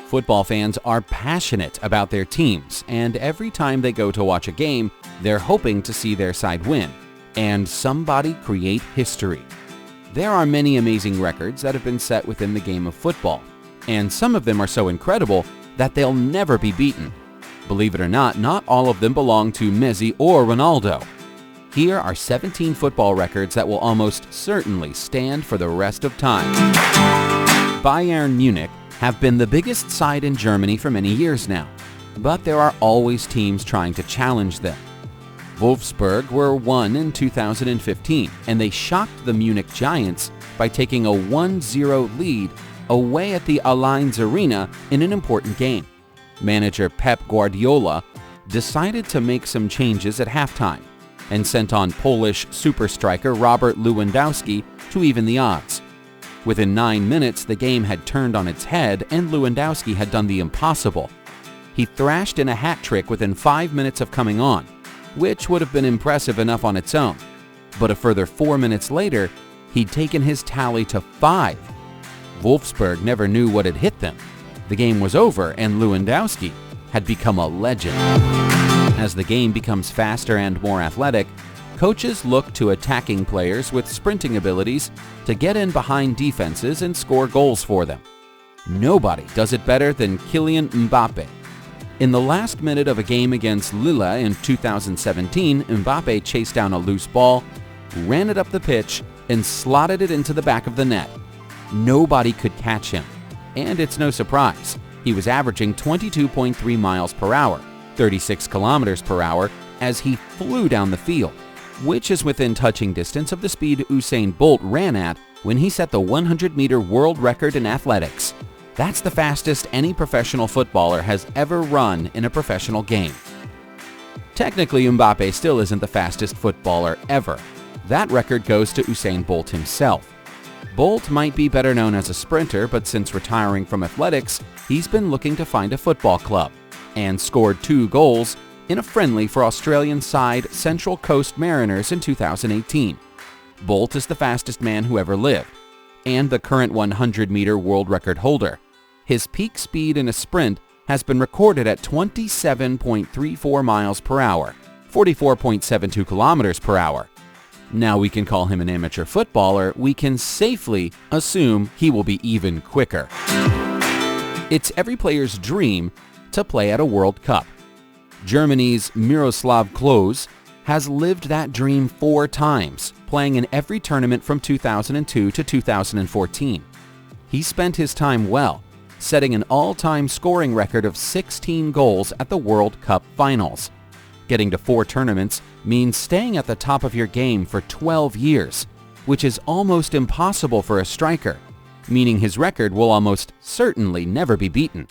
Football fans are passionate about their teams, and every time they go to watch a game, they're hoping to see their side win and somebody create history. There are many amazing records that have been set within the game of football, and some of them are so incredible that they'll never be beaten. Believe it or not all of them belong to Messi or Ronaldo. Here are 17 football records that will almost certainly stand for the rest of time. Bayern Munich have been the biggest side in Germany for many years now, but there are always teams trying to challenge them. Wolfsburg were won in 2015, and they shocked the Munich Giants by taking a 1-0 lead away at the Allianz Arena in an important game. Manager Pep Guardiola decided to make some changes at halftime and sent on Polish super striker Robert Lewandowski to even the odds. Within 9 minutes, the game had turned on its head and Lewandowski had done the impossible. He thrashed in a hat trick within 5 minutes of coming on, which would have been impressive enough on its own. But a further 4 minutes later, he'd taken his tally to 5. Wolfsburg never knew what had hit them. The game was over and Lewandowski had become a legend. As the game becomes faster and more athletic, coaches look to attacking players with sprinting abilities to get in behind defenses and score goals for them. Nobody does it better than Kylian Mbappe. In the last minute of a game against Lille in 2017, Mbappe chased down a loose ball, ran it up the pitch, and slotted it into the back of the net. Nobody could catch him. And it's no surprise. He was averaging 22.3 miles per hour, 36 kilometers per hour, as he flew down the field, which is within touching distance of the speed Usain Bolt ran at when he set the 100-meter world record in athletics. That's the fastest any professional footballer has ever run in a professional game. Technically, Mbappe still isn't the fastest footballer ever. That record goes to Usain Bolt himself. Bolt might be better known as a sprinter, but since retiring from athletics, he's been looking to find a football club and scored 2 goals in a friendly for Australian side Central Coast Mariners in 2018. Bolt is the fastest man who ever lived and the current 100-meter world record holder. His peak speed in a sprint has been recorded at 27.34 miles per hour, 44.72 kilometers per hour. Now we can call him an amateur footballer, we can safely assume he will be even quicker. It's every player's dream to play at a World Cup. Germany's Miroslav Klose has lived that dream 4 times, playing in every tournament from 2002 to 2014. He spent his time well, setting an all-time scoring record of 16 goals at the World Cup finals. Getting to 4 tournaments means staying at the top of your game for 12 years, which is almost impossible for a striker, meaning his record will almost certainly never be beaten.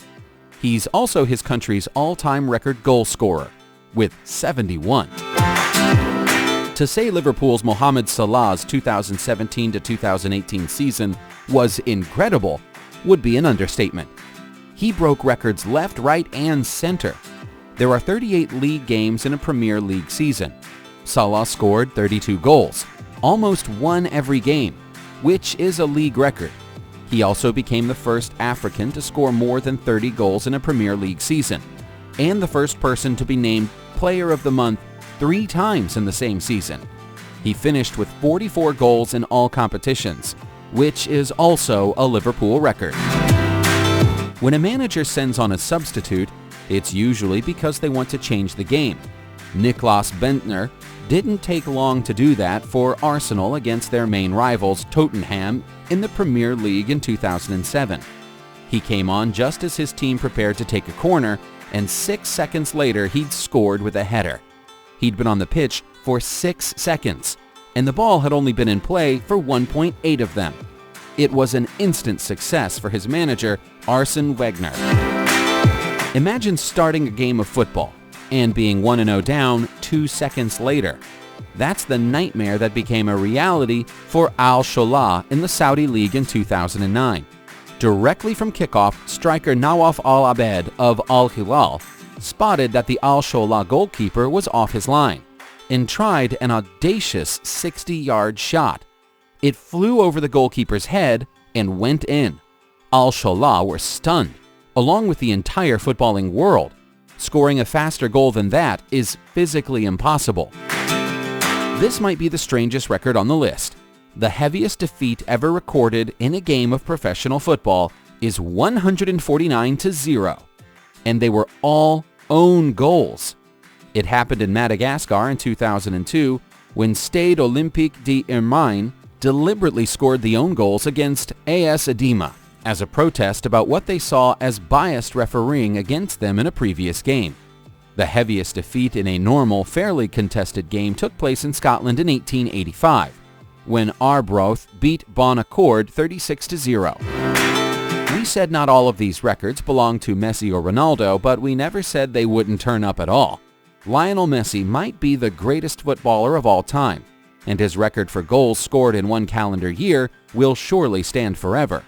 He's also his country's all-time record goal scorer, with 71. To say Liverpool's Mohamed Salah's 2017 to 2018 season was incredible would be an understatement. He broke records left, right, and center. There are 38 league games in a Premier League season. Salah scored 32 goals, almost won every game, which is a league record. He also became the first African to score more than 30 goals in a Premier League season, and the first person to be named Player of the Month 3 times in the same season. He finished with 44 goals in all competitions, which is also a Liverpool record. When a manager sends on a substitute, it's usually because they want to change the game. Niklas Bendtner didn't take long to do that for Arsenal against their main rivals Tottenham in the Premier League in 2007. He came on just as his team prepared to take a corner, and 6 seconds later he'd scored with a header. He'd been on the pitch for 6 seconds, and the ball had only been in play for 1.8 of them. It was an instant success for his manager, Arsene Wenger. Imagine starting a game of football and being 1-0 down 2 seconds later. That's the nightmare that became a reality for Al Shola in the Saudi League in 2009. Directly from kickoff, striker Nawaf Al-Abed of Al Hilal spotted that the Al Shola goalkeeper was off his line and tried an audacious 60-yard shot. It flew over the goalkeeper's head and went in. Al Shola were stunned, along with the entire footballing world. Scoring a faster goal than that is physically impossible. This might be the strangest record on the list. The heaviest defeat ever recorded in a game of professional football is 149-0, and they were all own goals. It happened in Madagascar in 2002 when Stade Olympique d'Irmine deliberately scored the own goals against AS Adema as a protest about what they saw as biased refereeing against them in a previous game. The heaviest defeat in a normal, fairly contested game took place in Scotland in 1885, when Arbroath beat Bon Accord 36-0. We said not all of these records belong to Messi or Ronaldo, but we never said they wouldn't turn up at all. Lionel Messi might be the greatest footballer of all time, and his record for goals scored in one calendar year will surely stand forever.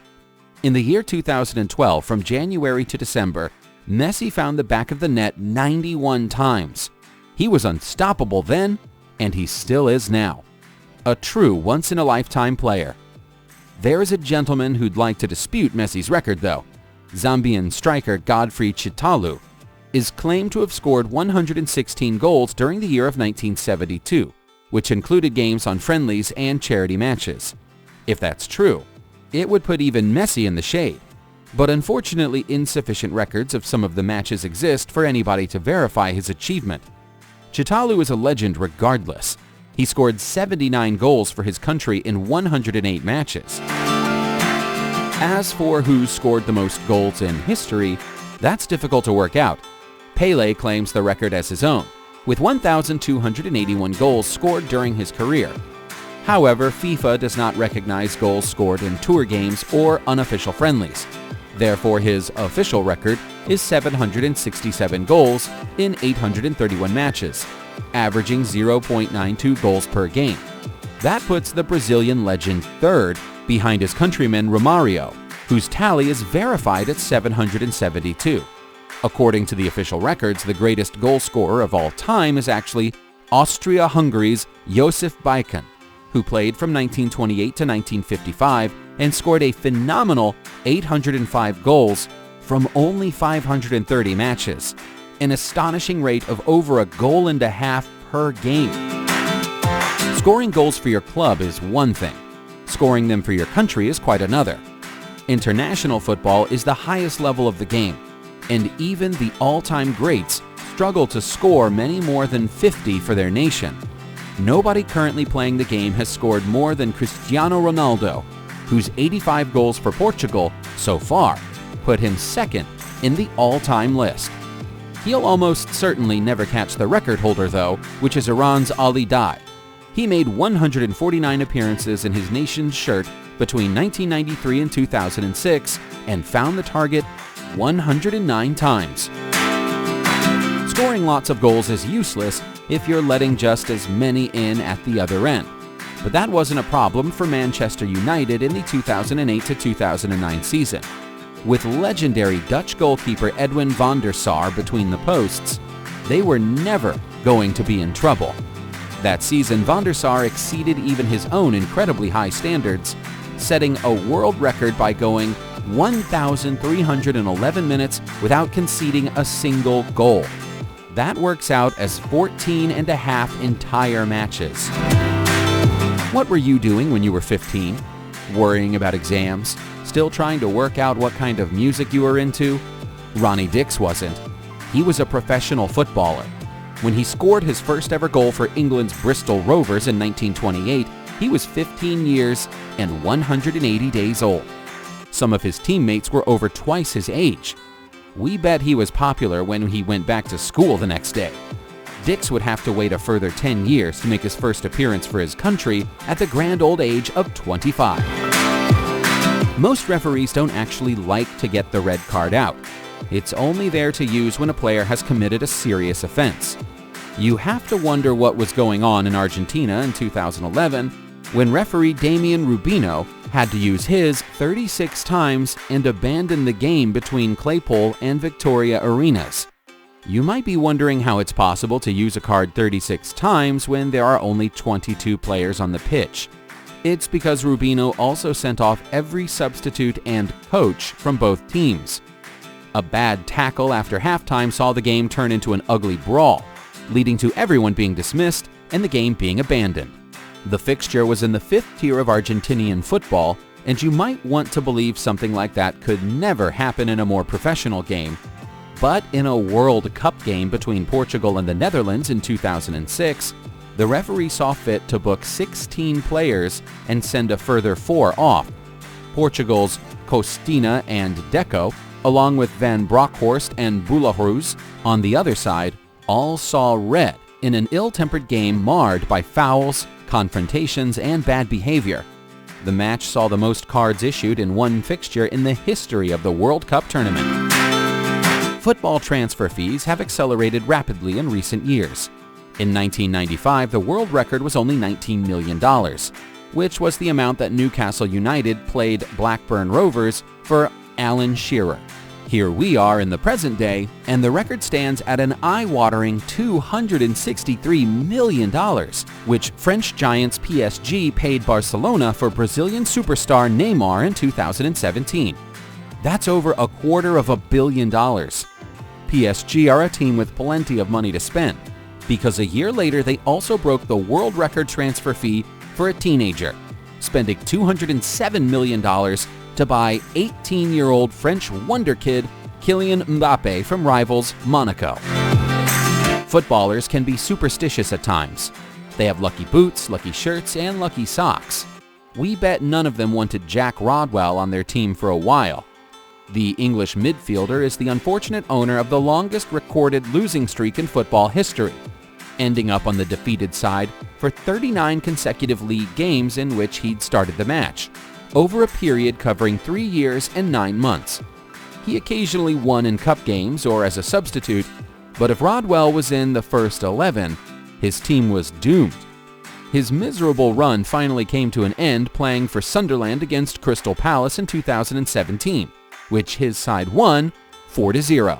In the year 2012, from January to December, Messi found the back of the net 91 times. He was unstoppable then, and he still is now. A true once-in-a-lifetime player. There is a gentleman who'd like to dispute Messi's record, though. Zambian striker Godfrey Chitalu is claimed to have scored 116 goals during the year of 1972, which included games on friendlies and charity matches. If that's true, it would put even Messi in the shade. But unfortunately, insufficient records of some of the matches exist for anybody to verify his achievement. Chitalu is a legend regardless. He scored 79 goals for his country in 108 matches. As for who scored the most goals in history, that's difficult to work out. Pelé claims the record as his own, with 1,281 goals scored during his career. However, FIFA does not recognize goals scored in tour games or unofficial friendlies. Therefore, his official record is 767 goals in 831 matches, averaging 0.92 goals per game. That puts the Brazilian legend third, behind his countryman Romario, whose tally is verified at 772. According to the official records, the greatest goal scorer of all time is actually Austria-Hungary's Josef Bajkan, who played from 1928 to 1955 and scored a phenomenal 805 goals from only 530 matches, an astonishing rate of over a goal and a half per game. Scoring goals for your club is one thing. Scoring them for your country is quite another. International football is the highest level of the game, and even the all-time greats struggle to score many more than 50 for their nation. Nobody currently playing the game has scored more than Cristiano Ronaldo, whose 85 goals for Portugal so far put him second in the all-time list. He'll almost certainly never catch the record holder though, which is Iran's Ali Dai. He made 149 appearances in his nation's shirt between 1993 and 2006 and found the target 109 times. Scoring lots of goals is useless if you're letting just as many in at the other end. But that wasn't a problem for Manchester United in the 2008 to 2009 season. With legendary Dutch goalkeeper Edwin van der Sar between the posts, they were never going to be in trouble. That season, van der Sar exceeded even his own incredibly high standards, setting a world record by going 1,311 minutes without conceding a single goal. That works out as 14 and a half entire matches. What were you doing when you were 15? Worrying about exams? Still trying to work out what kind of music you were into? Ronnie Dix wasn't. He was a professional footballer. When he scored his first ever goal for England's Bristol Rovers in 1928, he was 15 years and 180 days old. Some of his teammates were over twice his age. We bet he was popular when he went back to school the next day. Dix would have to wait a further 10 years to make his first appearance for his country at the grand old age of 25. Most referees don't actually like to get the red card out. It's only there to use when a player has committed a serious offense. You have to wonder what was going on in Argentina in 2011 when referee Damian Rubino had to use his 36 times and abandon the game between Claypole and Victoria Arenas. You might be wondering how it's possible to use a card 36 times when there are only 22 players on the pitch. It's because Rubino also sent off every substitute and coach from both teams. A bad tackle after halftime saw the game turn into an ugly brawl, leading to everyone being dismissed and the game being abandoned. The fixture was in the 5th tier of Argentinian football, and you might want to believe something like that could never happen in a more professional game. But in a World Cup game between Portugal and the Netherlands in 2006, the referee saw fit to book 16 players and send a further 4 off. Portugal's Costina and Deco, along with Van Bronckhorst and Boulahrouz on the other side, all saw red in an ill-tempered game marred by fouls, confrontations, and bad behavior. The match saw the most cards issued in one fixture in the history of the World Cup tournament. Football transfer fees have accelerated rapidly in recent years. In 1995, the world record was only $19 million, which was the amount that Newcastle United paid Blackburn Rovers for Alan Shearer. Here we are in the present day, and the record stands at an eye-watering $263 million, which French giants PSG paid Barcelona for Brazilian superstar Neymar in 2017. That's over $250 million. PSG are a team with plenty of money to spend, because a year later they also broke the world record transfer fee for a teenager, spending $207 million to buy 18-year-old French wonder kid Kylian Mbappe from rivals Monaco. Footballers can be superstitious at times. They have lucky boots, lucky shirts, and lucky socks. We bet none of them wanted Jack Rodwell on their team for a while. The English midfielder is the unfortunate owner of the longest recorded losing streak in football history, ending up on the defeated side for 39 consecutive league games in which he'd started the match, over a period covering 3 years and 9 months. He occasionally won in cup games or as a substitute, but if Rodwell was in the first 11, his team was doomed. His miserable run finally came to an end playing for Sunderland against Crystal Palace in 2017, which his side won 4-0.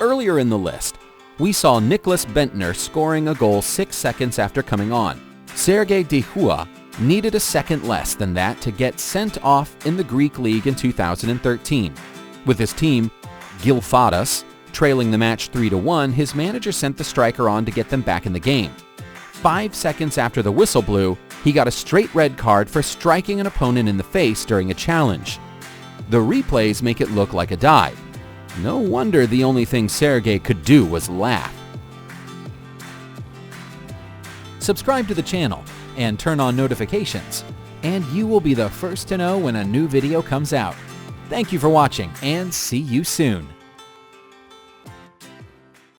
Earlier in the list, we saw Nicholas Bentner scoring a goal 6 seconds after coming on. Sergei Dehua needed a second less than that to get sent off in the Greek League in 2013. With his team, Gilfadas, trailing the match 3-1, his manager sent the striker on to get them back in the game. 5 seconds after the whistle blew, he got a straight red card for striking an opponent in the face during a challenge. The replays make it look like a dive. No wonder the only thing Sergei could do was laugh. Subscribe to the channel and turn on notifications, and you will be the first to know when a new video comes out. Thank you for watching, and see you soon.